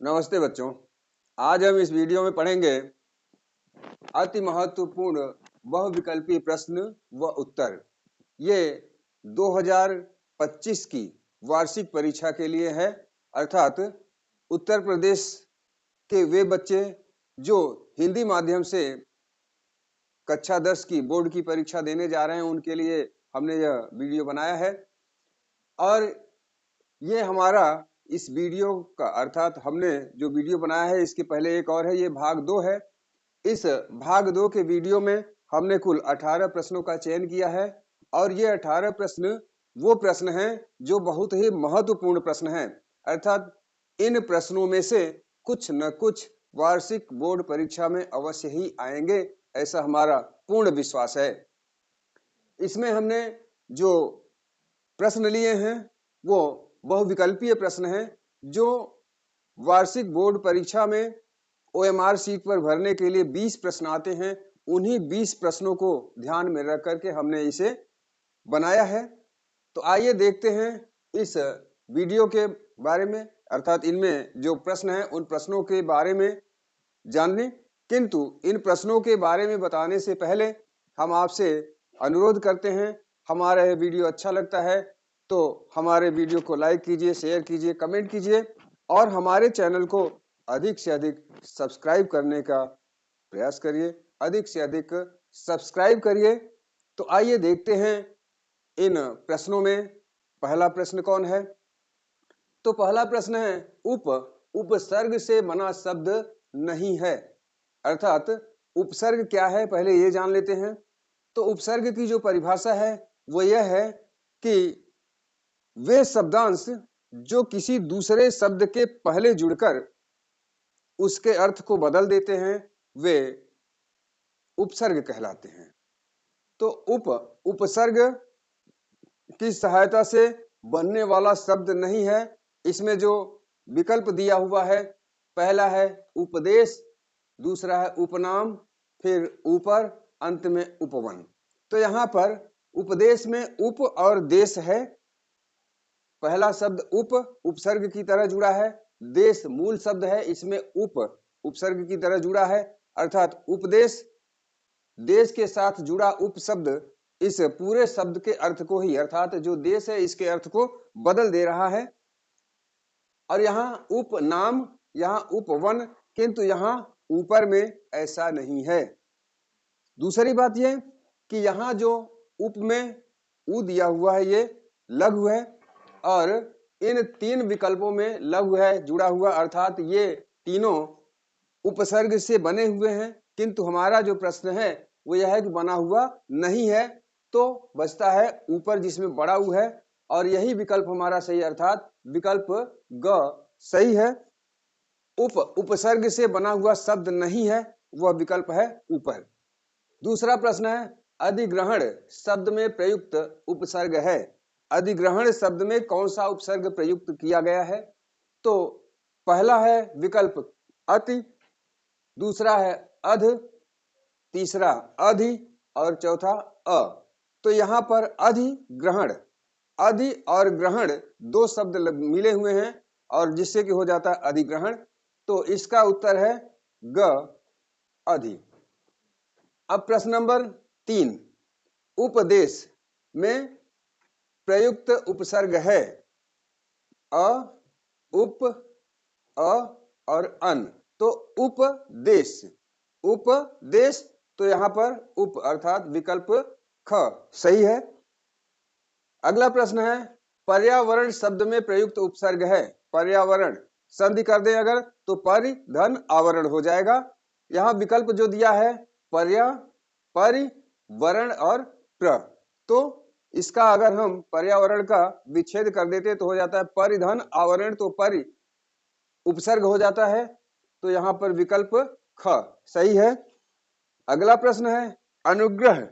नमस्ते बच्चों। आज हम इस वीडियो में पढ़ेंगे अति महत्वपूर्ण बहुविकल्पी प्रश्न व उत्तर। ये 2025 की वार्षिक परीक्षा के लिए है, अर्थात उत्तर प्रदेश के वे बच्चे जो हिंदी माध्यम से कक्षा 10 की बोर्ड की परीक्षा देने जा रहे हैं, उनके लिए हमने यह वीडियो बनाया है। और ये हमारा इस वीडियो का अर्थात हमने जो वीडियो बनाया है, इसके पहले एक और है, ये भाग 2 है। इस भाग 2 के वीडियो में हमने कुल 18 प्रश्नों का चयन किया है और ये 18 प्रश्न वो प्रश्न हैं जो बहुत ही महत्वपूर्ण प्रश्न हैं, अर्थात इन प्रश्नों में से कुछ न कुछ वार्षिक बोर्ड परीक्षा में अवश्य ही आएंगे, ऐसा हमारा पूर्ण विश्वास है। इसमें हमने जो प्रश्न लिए हैं वो बहुविकल्पीय प्रश्न हैं जो वार्षिक बोर्ड परीक्षा में OMR शीट पर भरने के लिए 20 प्रश्न आते हैं। उन्हीं 20 प्रश्नों को ध्यान में रख करके हमने इसे बनाया है। तो आइए देखते हैं इस वीडियो के बारे में, अर्थात इनमें जो प्रश्न हैं उन प्रश्नों के बारे में जानने। किंतु इन प्रश्नों के बारे में बताने से पहले हम आपसे अनुरोध करते हैं, हमारा यह वीडियो अच्छा लगता है तो हमारे वीडियो को लाइक कीजिए, शेयर कीजिए, कमेंट कीजिए और हमारे चैनल को अधिक से अधिक सब्सक्राइब करने का प्रयास करिए, अधिक से अधिक सब्सक्राइब करिए। तो आइए देखते हैं इन प्रश्नों में पहला प्रश्न कौन है। तो पहला प्रश्न है उपसर्ग से बना शब्द नहीं है, अर्थात उपसर्ग क्या है पहले ये जान लेते हैं। तो उपसर्ग की जो परिभाषा है वो यह है कि वे शब्दांश जो किसी दूसरे शब्द के पहले जुड़कर उसके अर्थ को बदल देते हैं वे उपसर्ग कहलाते हैं। तो उपसर्ग की सहायता से बनने वाला शब्द नहीं है। इसमें जो विकल्प दिया हुआ है, पहला है उपदेश, दूसरा है उपनाम, फिर ऊपर, अंत में उपवन। तो यहाँ पर उपदेश में उप और देश है। पहला शब्द उपसर्ग की तरह जुड़ा है, देश मूल शब्द है, इसमें उपसर्ग की तरह जुड़ा है, अर्थात उपदेश देश के साथ जुड़ा उपशब्द इस पूरे शब्द के अर्थ को ही, अर्थात जो देश है इसके अर्थ को बदल दे रहा है। और यहाँ उपनाम, यहाँ उपवन, किंतु यहाँ ऊपर में ऐसा नहीं है। दूसरी बात यह कि यहाँ जो उप में उ दिया हुआ है ये लघु है और इन तीन विकल्पों में लघु है जुड़ा हुआ, अर्थात ये तीनों उपसर्ग से बने हुए हैं, किंतु हमारा जो प्रश्न है वो यह है कि बना हुआ नहीं है। तो बचता है ऊपर जिसमें बड़ा उ है और यही विकल्प हमारा सही, अर्थात विकल्प ग सही है। उपसर्ग से बना हुआ शब्द नहीं है, वह विकल्प है ऊपर। दूसरा प्रश्न है अधिग्रहण शब्द में प्रयुक्त उपसर्ग है। अधिग्रहण शब्द में कौन सा उपसर्ग प्रयुक्त किया गया है। तो पहला है विकल्प अति, दूसरा है अध, तीसरा अधि और चौथा अ। तो यहाँ पर अधिग्रहण, अधि और ग्रहण दो शब्द मिले हुए हैं और जिससे कि हो जाता है अधिग्रहण। तो इसका उत्तर है ग अधि। अब प्रश्न नंबर 3, उपदेश में प्रयुक्त उपसर्ग है अ, उप, अ और अन। तो उपदेश, उपदेश, तो यहाँ पर उप अर्थात विकल्प ख सही है। अगला प्रश्न है पर्यावरण शब्द में प्रयुक्त उपसर्ग है। पर्यावरण संधि कर दें अगर तो परि धन आवरण हो जाएगा। यहाँ विकल्प जो दिया है पर्या, परि, वरण और प्र। तो इसका अगर हम पर्यावरण का विच्छेद कर देते तो हो जाता है परिधन आवरण, तो परि उपसर्ग हो जाता है। तो यहाँ पर विकल्प ख सही है। अगला प्रश्न है अनुग्रह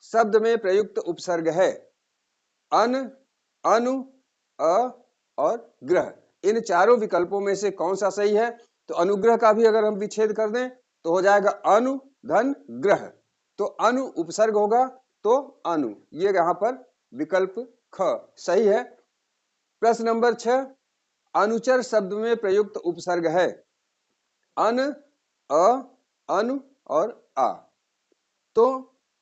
शब्द में प्रयुक्त उपसर्ग है अन, अनु, अ और ग्रह। इन चारों विकल्पों में से कौन सा सही है। तो अनुग्रह का भी अगर हम विच्छेद कर दें तो हो जाएगा अनु धन ग्रह। तो अनु उपसर्ग होगा तो अनु, ये यहाँ पर विकल्प ख सही है। प्रश्न नंबर 6 अनुचर शब्द में प्रयुक्त उपसर्ग है अन, अ, अनु और आ। तो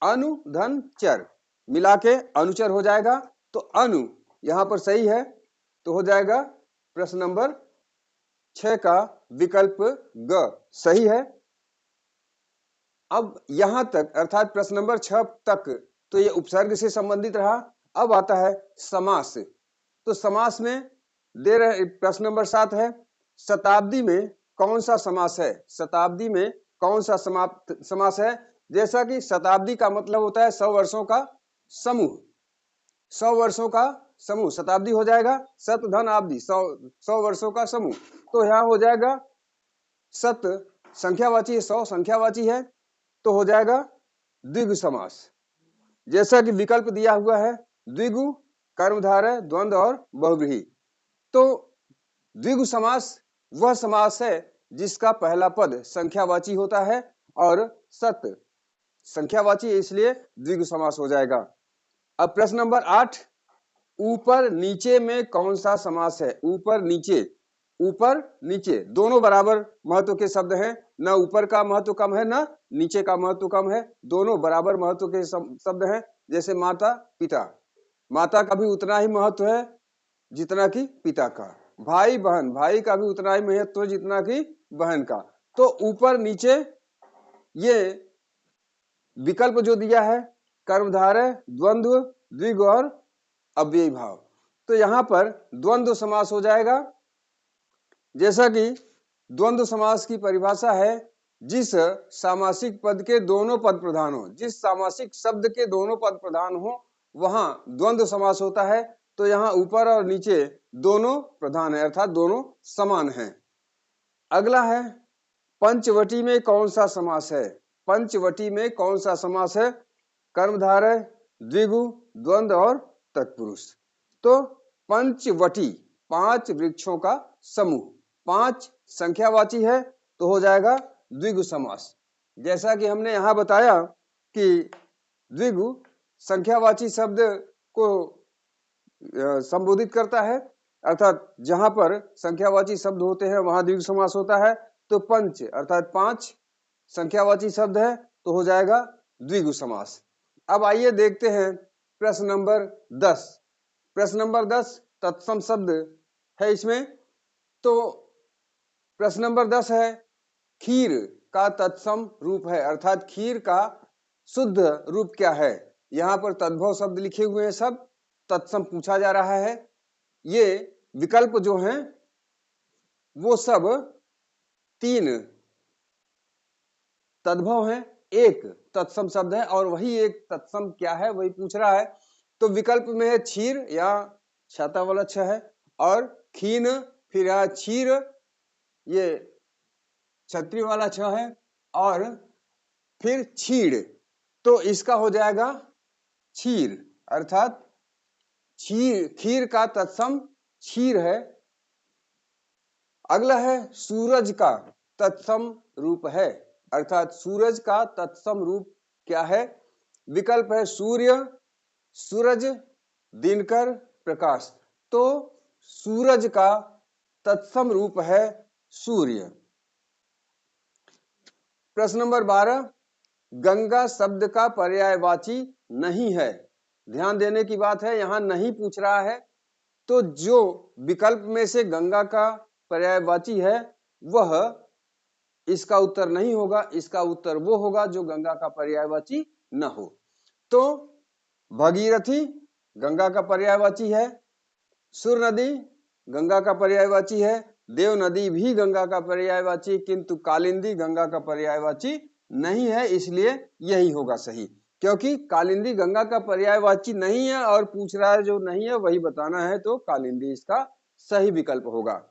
अनु धन चर मिला के अनुचर हो जाएगा। तो अनु यहां पर सही है, तो हो जाएगा प्रश्न नंबर 6 का विकल्प ग सही है। अब यहां तक अर्थात प्रश्न नंबर 6 तक तो ये उपसर्ग से संबंधित रहा। अब आता है समास। तो समास में दे रहे प्रश्न नंबर 7 है, शताब्दी में कौन सा समास है? शताब्दी में कौन सा समास है? जैसा कि शताब्दी का मतलब होता है 100 वर्षों का समूह। 100 वर्षों का समूह शताब्दी हो जाएगा। शत धन आब्दी 100 वर्षों का समूह। तो यहाँ हो जाएगा शत संख्यावाची, 100 संख्यावाची है, तो हो जाएगा द्विगु समास। जैसा कि विकल्प दिया हुआ है द्विगु, कर्मधारय, द्वंद्व और बहुव्रीहि। तो द्विगु समास वह समास है जिसका पहला पद संख्यावाची होता है और सत संख्यावाची, इसलिए द्विगु समास हो जाएगा। अब प्रश्न नंबर 8, ऊपर नीचे में कौन सा समास है? ऊपर नीचे, ऊपर नीचे दोनों बराबर महत्व के शब्द हैं। न ऊपर का महत्व कम है न नीचे का महत्व कम है, दोनों बराबर महत्व के शब्द हैं। जैसे माता पिता, माता का भी उतना ही महत्व है जितना कि पिता का। भाई बहन, भाई का भी उतना ही महत्व है जितना कि बहन का। तो ऊपर नीचे ये विकल्प जो दिया है कर्मधारय, द्वंद्व, द्विगु और अव्ययी भाव, तो यहां पर द्वंद्व समास हो जाएगा। जैसा कि द्वंद्व समास की परिभाषा है, जिस सामासिक पद के दोनों पद प्रधान हो, जिस सामासिक शब्द के दोनों पद प्रधान हो वहां द्वंद्व समास होता है। तो यहाँ ऊपर और नीचे दोनों प्रधान है अर्थात दोनों समान हैं। अगला है पंचवटी में कौन सा समास है? पंचवटी में कौन सा समास है? कर्मधारय, द्विगु, द्वंद्व और तत्पुरुष। तो पंचवटी 5 वृक्षों का समूह, 5 संख्यावाची है, तो हो जाएगा द्विगु समास। जैसा कि हमने यहाँ बताया कि द्विगु संख्यावाची शब्द को संबोधित करता है, अर्थात जहां पर संख्यावाची शब्द होते हैं वहां द्विगु समास होता है। तो पंच अर्थात 5 संख्यावाची शब्द है, तो हो जाएगा द्विगु समास। अब आइए देखते हैं प्रश्न नंबर 10। प्रश्न नंबर 10 तत्सम शब्द है इसमें। तो प्रश्न नंबर 10 है खीर का तत्सम रूप है, अर्थात खीर का शुद्ध रूप क्या है? यहाँ पर तद्भव शब्द लिखे हुए हैं, सब तत्सम पूछा जा रहा है। ये विकल्प जो हैं वो सब 3 तद्भव हैं, एक तत्सम शब्द है और वही एक तत्सम क्या है वही पूछ रहा है। तो विकल्प में है क्षीर या छाता वाला छ है, और खीन, फिर है क्षीर, ये छतरी वाला छ है, और फिर छीड़, तो इसका हो जाएगा क्षीर, अर्थात खीर का तत्सम क्षीर है। अगला है सूरज का तत्सम रूप है, अर्थात सूरज का तत्सम रूप क्या है? विकल्प है सूर्य, सूरज, दिनकर, प्रकाश। तो सूरज का तत्सम रूप है सूर्य। प्रश्न नंबर 12, गंगा शब्द का पर्यायवाची नहीं है। ध्यान देने की बात है, यहां नहीं पूछ रहा है। तो जो विकल्प में से गंगा का पर्यायवाची है वह इसका उत्तर नहीं होगा, इसका उत्तर वो होगा जो गंगा का पर्यायवाची न हो। तो भगीरथी गंगा का पर्यायवाची है, सुर नदी गंगा का पर्यायवाची है, देव नदी भी गंगा का पर्यायवाची, किंतु कालिंदी गंगा का पर्यायवाची नहीं है, इसलिए यही होगा सही। क्योंकि कालिंदी गंगा का पर्यायवाची नहीं है और पूछ रहा है जो नहीं है वही बताना है, तो कालिंदी इसका सही विकल्प होगा।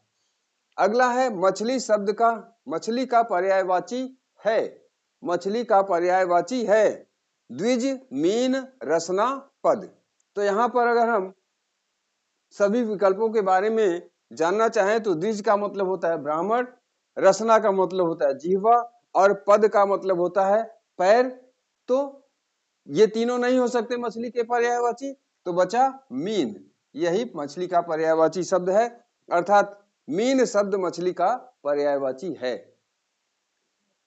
अगला है मछली शब्द का, मछली का पर्यायवाची है, मछली का पर्यायवाची है द्विज, मीन, रसना, पद। तो यहाँ पर अगर हम सभी विकल्पों के बारे में जानना चाहें तो द्विज का मतलब होता है ब्राह्मण, रसना का मतलब होता है जिह्वा, और पद का मतलब होता है पैर। तो ये तीनों नहीं हो सकते मछली के पर्यायवाची, तो बचा मीन, यही मछली का पर्यायवाची शब्द है। अर्थात मीन शब्द मछली का पर्यायवाची है।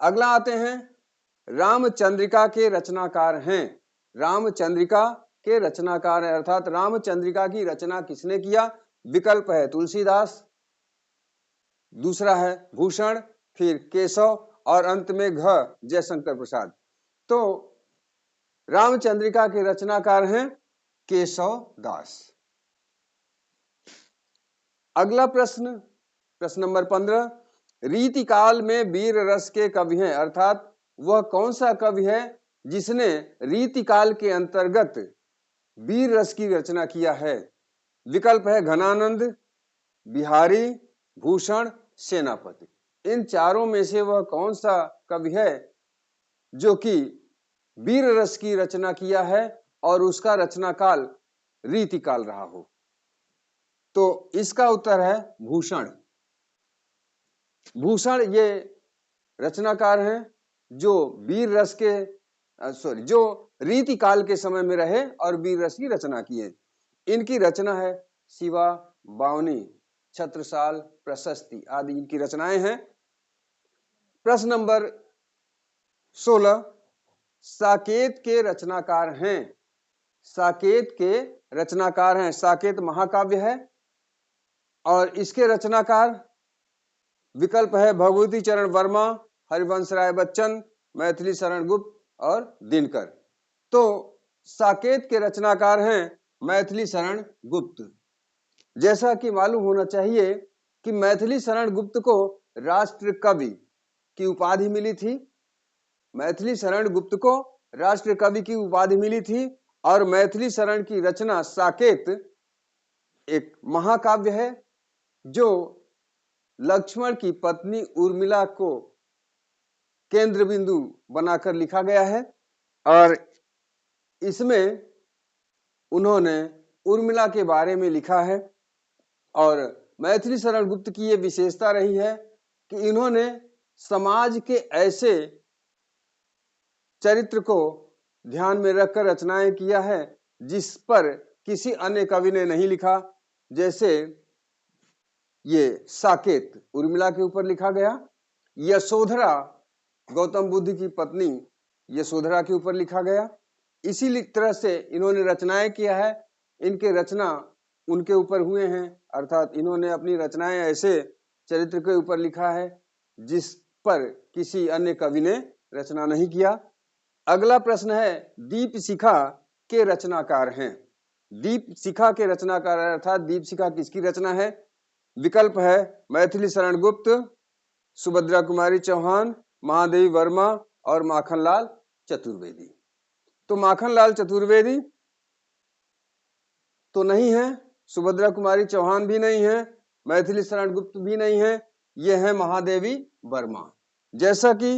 अगला आते हैं, रामचंद्रिका के रचनाकार हैं। रामचंद्रिका के रचनाकार हैं, अर्थात रामचंद्रिका की रचना किसने किया? विकल्प है तुलसीदास, दूसरा है भूषण, फिर केशव और अंत में घ जयशंकर प्रसाद। तो रामचंद्रिका के रचनाकार हैं केशव दास। अगला प्रश्न, प्रश्न नंबर 15, रीतिकाल में वीर रस के कवि हैं, अर्थात वह कौन सा कवि है जिसने रीतिकाल के अंतर्गत वीर रस की रचना किया है? विकल्प है घनानंद, बिहारी, भूषण, सेनापति। इन चारों में से वह कौन सा कवि है जो कि वीर रस की रचना किया है और उसका रचना काल रीतिकाल रहा हो? तो इसका उत्तर है भूषण। भूषण ये रचनाकार हैं जो वीर रस के जो रीतिकाल के समय में रहे और वीर रस की रचना किए। इनकी रचना है शिवा, बावनी, छत्रसाल, प्रशस्ति आदि इनकी रचनाएं हैं। प्रश्न नंबर 16, साकेत के रचनाकार हैं। साकेत के रचनाकार हैं, साकेत महाकाव्य है और इसके रचनाकार विकल्प है भगवती चरण वर्मा, हरिवंश राय बच्चन, मैथिली शरण गुप्त और दिनकर। तो साकेत के रचनाकार हैं मैथिली शरण गुप्त। जैसा कि मालूम होना चाहिए कि मैथिली शरण गुप्त को राष्ट्र कवि की उपाधि मिली थी। मैथिली शरण गुप्त को राष्ट्र कवि की उपाधि मिली थी और मैथिली शरण की रचना साकेत एक महाकाव्य है जो लक्ष्मण की पत्नी उर्मिला को केंद्र बिंदु बनाकर लिखा गया है और इसमें उन्होंने उर्मिला के बारे में लिखा है। और मैथिली शरण गुप्त की ये विशेषता रही है कि इन्होंने समाज के ऐसे चरित्र को ध्यान में रखकर रचनाएं किया है जिस पर किसी अन्य कवि ने नहीं लिखा। जैसे ये साकेत उर्मिला के ऊपर लिखा गया, यशोधरा गौतम बुद्ध की पत्नी यशोधरा के ऊपर लिखा गया। इसी तरह से इन्होंने रचनाएं किया है, इनके रचना उनके ऊपर हुए हैं, अर्थात इन्होंने अपनी रचनाएं ऐसे चरित्र के ऊपर लिखा है जिस पर किसी अन्य कवि ने रचना नहीं किया। अगला प्रश्न है, दीपशिखा के रचनाकार हैं। दीपशिखा के रचनाकार अर्थात दीपशिखा किसकी रचना है? विकल्प है मैथिली शरण गुप्त, सुभद्रा कुमारी चौहान, महादेवी वर्मा और माखनलाल चतुर्वेदी। तो माखनलाल चतुर्वेदी तो नहीं है, सुभद्रा कुमारी चौहान भी नहीं है, मैथिली शरण गुप्त भी नहीं है, ये है महादेवी वर्मा। जैसा कि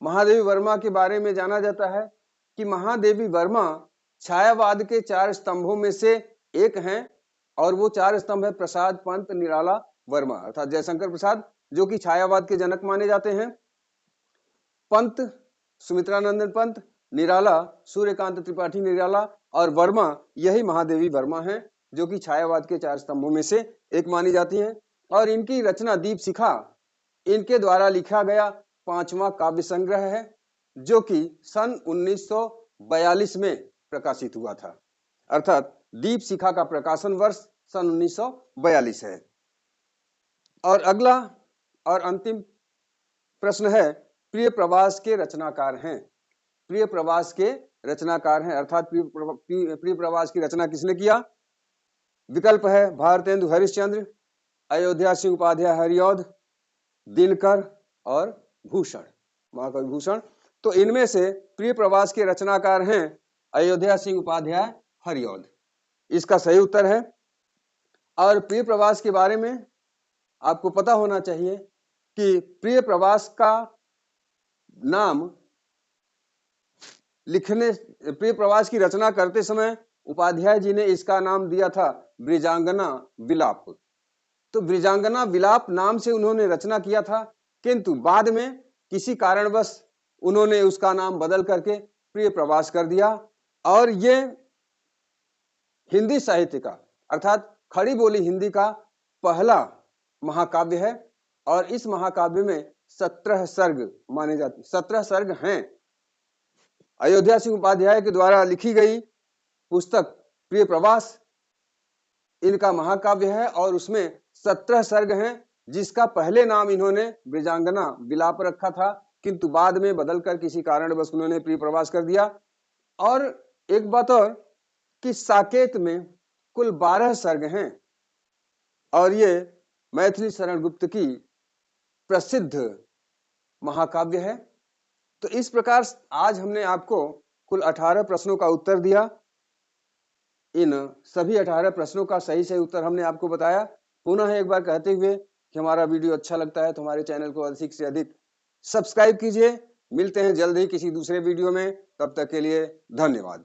महादेवी वर्मा के बारे में जाना जाता है कि महादेवी वर्मा छायावाद के 4 स्तंभों में से एक हैं और वो 4 स्तंभ है प्रसाद, पंत, निराला, वर्मा, अर्थात जयशंकर प्रसाद जो कि छायावाद के जनक माने जाते हैं। पंत सुमित्रानंदन पंत, निराला सूर्यकांत त्रिपाठी निराला और वर्मा यही महादेवी वर्मा हैं जो कि छायावाद के 4 स्तंभों में से एक मानी जाती हैं। और इनकी रचना दीपशिखा इनके द्वारा लिखा गया 5वां काव्य संग्रह है जो कि सन 1942 में प्रकाशित हुआ था, अर्थात दीपशिखा का प्रकाशन वर्ष सन 1942 है। और अगला और अंतिम प्रश्न है, प्रिय प्रवास के रचनाकार हैं। प्रिय प्रवास के रचनाकार हैं, अर्थात प्रिय प्रवास की रचना किसने किया? विकल्प है भारतेंदु हरिश्चंद्र, अयोध्या सिंह उपाध्याय हरिऔध, दिनकर और भूषण, महाकवि भूषण। तो इनमें से प्रिय प्रवास के रचनाकार हैं अयोध्या सिंह उपाध्याय हरिऔध, इसका सही उत्तर है। और प्रिय प्रवास के बारे में आपको पता होना चाहिए कि प्रिय प्रवास का नाम लिखने, प्रिय प्रवास की रचना करते समय उपाध्याय जी ने इसका नाम दिया था ब्रिजांगना विलाप। तो ब्रिजांगना विलाप नाम से उन्होंने रचना किया था, किंतु बाद में किसी कारणवश उन्होंने उसका नाम बदल करके प्रिय प्रवास कर दिया। और ये हिंदी साहित्य का अर्थात खड़ी बोली हिंदी का पहला महाकाव्य है और इस महाकाव्य में 17 सर्ग माने जाते, 17 सर्ग हैं। अयोध्या सिंह उपाध्याय के द्वारा लिखी गई पुस्तक प्रिय प्रवास इनका महाकाव्य है और उसमें 17 सर्ग हैं, जिसका पहले नाम इन्होंने ब्रजांगना विलाप रखा था, किंतु बाद में बदलकर किसी कारणवश उन्होंने प्रिय प्रवास कर दिया। और एक बात और कि साकेत में कुल 12 सर्ग हैं और ये मैथिली शरण गुप्त की प्रसिद्ध महाकाव्य है। तो इस प्रकार आज हमने आपको कुल 18 प्रश्नों का उत्तर दिया। इन सभी 18 प्रश्नों का सही सही उत्तर हमने आपको बताया। पुनः एक बार कहते हुए कि हमारा वीडियो अच्छा लगता है तो हमारे चैनल को अधिक से अधिक सब्सक्राइब कीजिए। मिलते हैं जल्द ही किसी दूसरे वीडियो में, तब तक के लिए धन्यवाद।